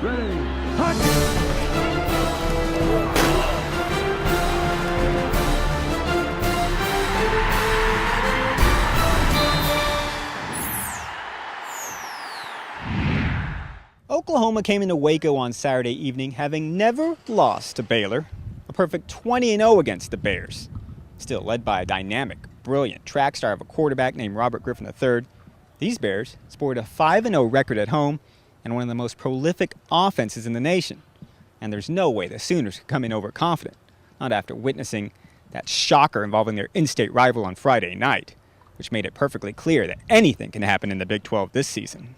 Ready, hot! Oklahoma came into Waco on Saturday evening having never lost to Baylor, a perfect 20-0 against the Bears. Still led by a dynamic, brilliant track star of a quarterback named Robert Griffin III, these Bears sported a 5-0 record at home and one of the most prolific offenses in the nation. And there's no way the Sooners could come in overconfident, not after witnessing that shocker involving their in-state rival on Friday night, which made it perfectly clear that anything can happen in the Big 12 this season.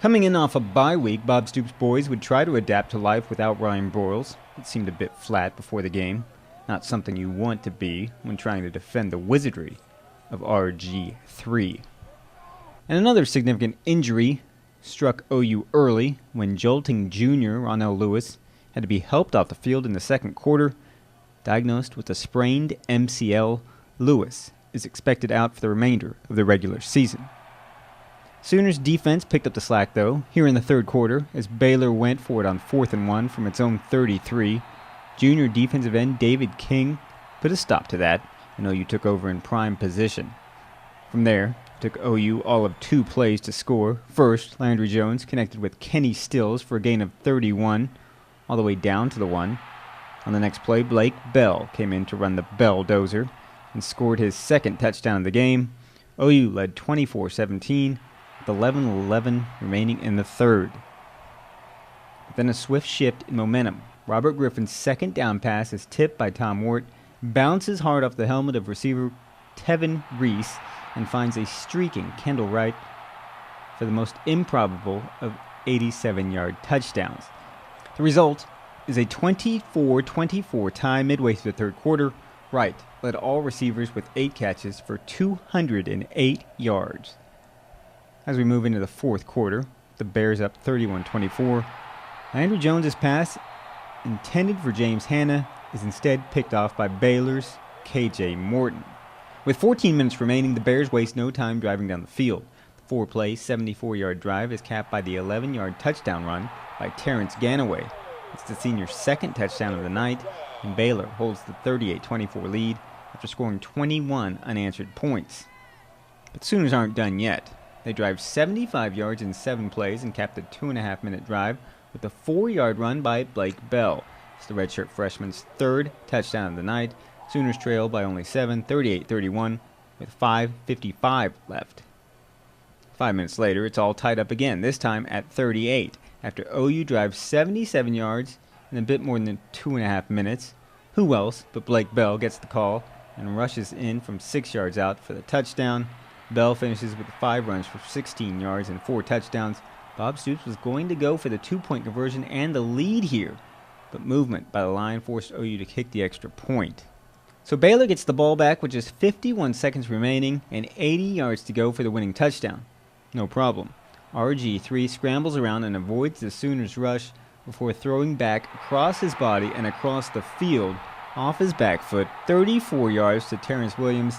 Coming in off a bye week, Bob Stoops' boys would try to adapt to life without Ryan Broyles. It seemed a bit flat before the game, not something you want to be when trying to defend the wizardry of RG3. And another significant injury struck OU early when jolting junior Ronell Lewis had to be helped off the field in the second quarter. Diagnosed with a sprained MCL, Lewis is expected out for the remainder of the regular season. Sooners defense picked up the slack, though, here in the third quarter, as Baylor went for it on 4th and 1 from its own 33. Junior defensive end David King put a stop to that, and OU took over in prime position. From there, it took OU all of 2 plays to score. First, Landry Jones connected with Kenny Stills for a gain of 31, all the way down to the 1. On the next play, Blake Bell came in to run the Bell-dozer and scored his second touchdown of the game. OU led 24-17. 11-11 remaining in the third. But then a swift shift in momentum. Robert Griffin's second down pass is tipped by Tom Wart, bounces hard off the helmet of receiver Tevin Reese, and finds a streaking Kendall Wright for the most improbable of 87-yard touchdowns. The result is a 24-24 tie midway through the third quarter. Wright led all receivers with 8 catches for 208 yards. As we move into the fourth quarter, the Bears up 31-24. Landry Jones' pass, intended for James Hanna, is instead picked off by Baylor's K.J. Morton. With 14 minutes remaining, the Bears waste no time driving down the field. The 4-play, 74-yard drive is capped by the 11-yard touchdown run by Terrence Ganaway. It's the senior's second touchdown of the night, and Baylor holds the 38-24 lead after scoring 21 unanswered points. But Sooners aren't done yet. They drive 75 yards in 7 plays and capped a 2.5-minute drive with a 4-yard run by Blake Bell. It's the redshirt freshman's third touchdown of the night. Sooners trail by only 7, 38-31, with 5:55 left. 5 minutes later, it's all tied up again, this time at 38, after OU drives 77 yards in a bit more than 2.5 minutes. Who else but Blake Bell gets the call and rushes in from 6 yards out for the touchdown. Bell finishes with 5 runs for 16 yards and 4 touchdowns. Bob Stoops was going to go for the 2-point conversion and the lead here, but movement by the line forced OU to kick the extra point. So Baylor gets the ball back with just 51 seconds remaining and 80 yards to go for the winning touchdown. No problem. RG3 scrambles around and avoids the Sooners' rush before throwing back across his body and across the field off his back foot 34 yards to Terrence Williams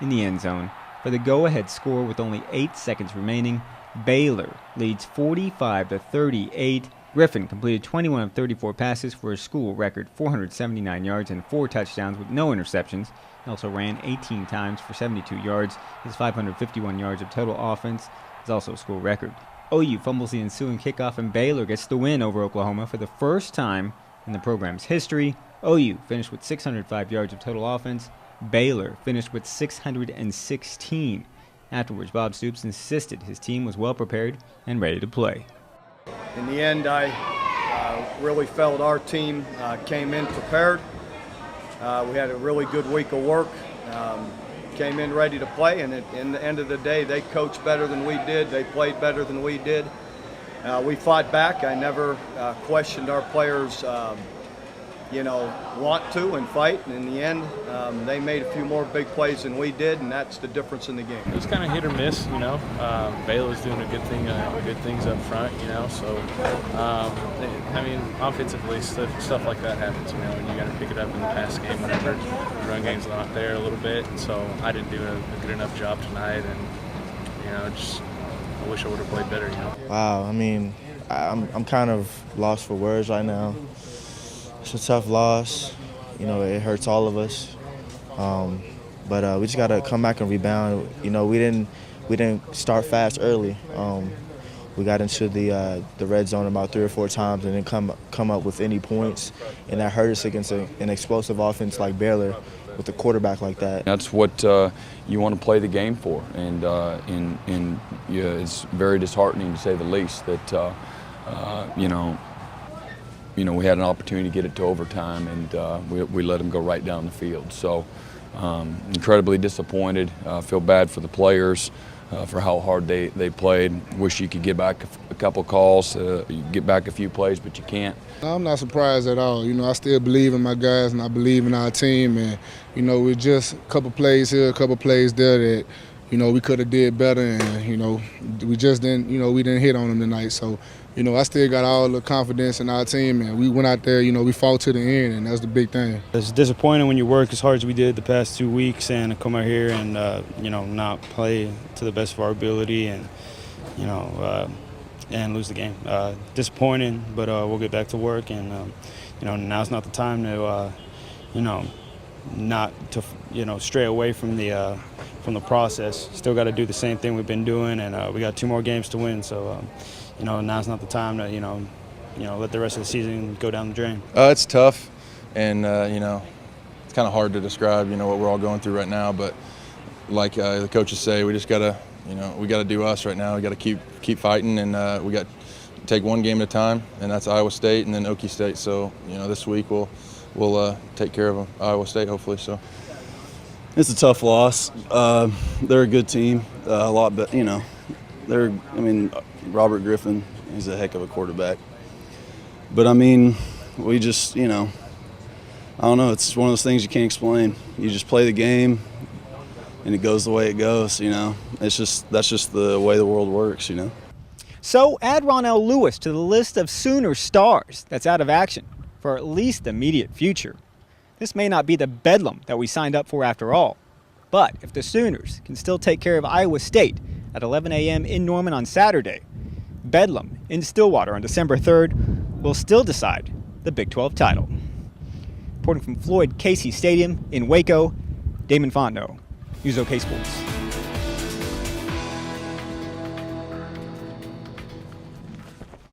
in the end zone for the go-ahead score with only 8 seconds remaining. Baylor leads 45-38. Griffin completed 21 of 34 passes for a school record 479 yards and 4 touchdowns with no interceptions. He also ran 18 times for 72 yards. His 551 yards of total offense is also a school record. OU fumbles the ensuing kickoff and Baylor gets the win over Oklahoma for the first time in the program's history. OU finished with 605 yards of total offense. Baylor finished with 616. Afterwards, Bob Stoops insisted his team was well prepared and ready to play. In the end, I really felt our team came in prepared. We had a really good week of work, came in ready to play, and in the end of the day, they coached better than we did. They played better than we did. We fought back. I never questioned our players' want to and fight. And in the end, they made a few more big plays than we did, and that's the difference in the game. It was kind of hit or miss, Baylor's doing good things up front, So, offensively, stuff like that happens, and you got to pick it up in the pass game whenever the run game's not there a little bit. And so I didn't do a good enough job tonight, and I wish I would have played better. Wow, I'm kind of lost for words right now. It's a tough loss. You know, it hurts all of us. But we just got to come back and rebound. You know, we didn't start fast early. We got into the red zone about 3 or 4 times and then come up with any points, and that hurt us against an explosive offense like Baylor with a quarterback like that. That's what you want to play the game for, and yeah, it's very disheartening to say the least that you know we had an opportunity to get it to overtime, and we let them go right down the field. So incredibly disappointed. Feel bad for the players. For how hard they played. Wish you could get back a couple calls, get back a few plays, but you can't. I'm not surprised at all. You know, I still believe in my guys and I believe in our team. And, you know, with just a couple plays here, a couple plays there that, you know, we could have did better. And, you know, we just didn't, you know, we didn't hit on them tonight. So, you know, I still got all the confidence in our team. And we went out there, you know, we fought to the end, and that's the big thing. It's disappointing when you work as hard as we did the past 2 weeks and come out here and, you know, not play to the best of our ability and, you know, and lose the game. Disappointing, but we'll get back to work. And, you know, now's not the time to, you know, not to, you know, stray away from the process. Still got to do the same thing we've been doing, and we got 2 more games to win. So, you know, now's not the time to, you know, let the rest of the season go down the drain. It's tough, and you know, it's kind of hard to describe, you know, what we're all going through right now. But like the coaches say, we just gotta, you know, we gotta do us right now. We gotta keep fighting, and we got to take one game at a time, and that's Iowa State and then Okie State. So, you know, this week we'll take care of Iowa State hopefully. So. It's a tough loss. They're a good team, a lot, but you know, I mean, Robert Griffin, he's a heck of a quarterback. But I mean, we just, you know, I don't know. It's one of those things you can't explain. You just play the game, and it goes the way it goes. You know, that's just the way the world works. You know. So add Ronell Lewis to the list of Sooner stars that's out of action for at least the immediate future. This may not be the bedlam that we signed up for after all, but if the Sooners can still take care of Iowa State at 11 a.m. in Norman on Saturday, Bedlam in Stillwater on December 3rd will still decide the Big 12 title. Reporting from Floyd Casey Stadium in Waco, Damon Fontenot, News OK Sports.